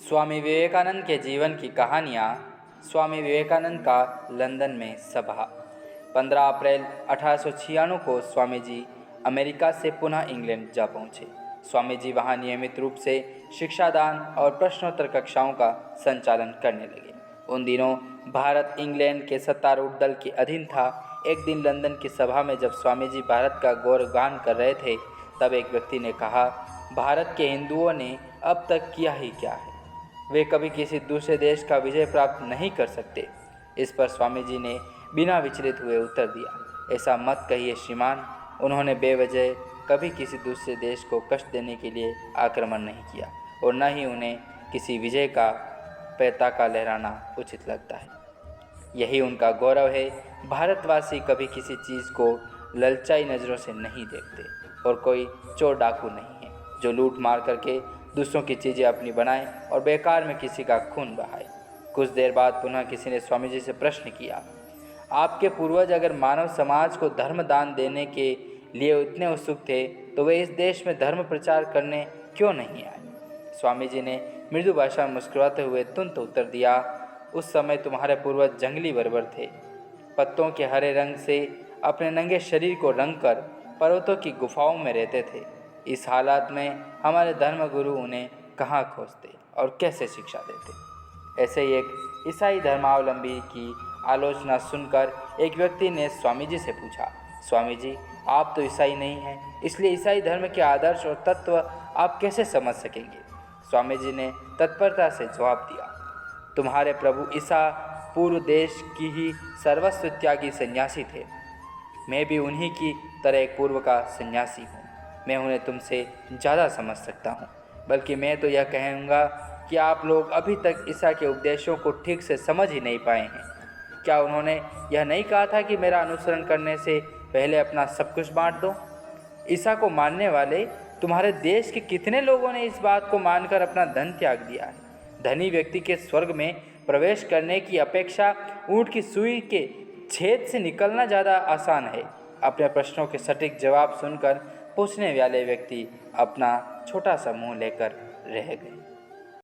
स्वामी विवेकानंद के जीवन की कहानियाँ। स्वामी विवेकानंद का लंदन में सभा। 15 अप्रैल 1896 को स्वामी जी अमेरिका से पुनः इंग्लैंड जा पहुँचे। स्वामी जी वहाँ नियमित रूप से शिक्षादान और प्रश्नोत्तर कक्षाओं का संचालन करने लगे। उन दिनों भारत इंग्लैंड के सत्तारूढ़ दल के अधीन था। एक दिन लंदन की सभा में जब स्वामी जी भारत का गौरवगान कर रहे थे, तब एक व्यक्ति ने कहा, भारत के हिंदुओं ने अब तक किया ही क्या है, वे कभी किसी दूसरे देश का विजय प्राप्त नहीं कर सकते। इस पर स्वामी जी ने बिना विचलित हुए उत्तर दिया, ऐसा मत कहिए श्रीमान, उन्होंने बेवजह कभी किसी दूसरे देश को कष्ट देने के लिए आक्रमण नहीं किया और न ही उन्हें किसी विजय का पताका लहराना उचित लगता है। यही उनका गौरव है। भारतवासी कभी किसी चीज़ को ललचाई नज़रों से नहीं देखते और कोई चोर डाकू नहीं है जो लूट मार करके दूसरों की चीज़ें अपनी बनाए और बेकार में किसी का खून बहाए। कुछ देर बाद पुनः किसी ने स्वामी जी से प्रश्न किया, आपके पूर्वज अगर मानव समाज को धर्म दान देने के लिए इतने उत्सुक थे तो वे इस देश में धर्म प्रचार करने क्यों नहीं आए? स्वामी जी ने मृदु भाषा में मुस्कुराते हुए तुरंत उत्तर दिया, उस समय तुम्हारे पूर्वज जंगली बर्बर थे, पत्तों के हरे रंग से अपने नंगे शरीर को रंग कर पर्वतों की गुफाओं में रहते थे। इस हालात में हमारे धर्मगुरु उन्हें कहाँ खोजते और कैसे शिक्षा देते? ऐसे ही एक ईसाई धर्मावलंबी की आलोचना सुनकर एक व्यक्ति ने स्वामी जी से पूछा, स्वामी जी, आप तो ईसाई नहीं हैं, इसलिए ईसाई धर्म के आदर्श और तत्व आप कैसे समझ सकेंगे? स्वामी जी ने तत्परता से जवाब दिया, तुम्हारे प्रभु ईसा पूर्व देश की ही सर्वस्व त्यागी सन्यासी थे। मैं भी उन्हीं की तरह एक पूर्व का सन्यासी हूँ। मैं उन्हें तुमसे ज़्यादा समझ सकता हूँ, बल्कि मैं तो यह कहूँगा कि आप लोग अभी तक ईसा के उपदेशों को ठीक से समझ ही नहीं पाए हैं। क्या उन्होंने यह नहीं कहा था कि मेरा अनुसरण करने से पहले अपना सब कुछ बांट दो? ईसा को मानने वाले तुम्हारे देश के कितने लोगों ने इस बात को मानकर अपना धन त्याग दिया है? धनी व्यक्ति के स्वर्ग में प्रवेश करने की अपेक्षा ऊँट की सुई के छेद से निकलना ज़्यादा आसान है। अपने प्रश्नों के सटीक जवाब सुनकर पूछने वाले व्यक्ति अपना छोटा सा मुंह लेकर रह गए।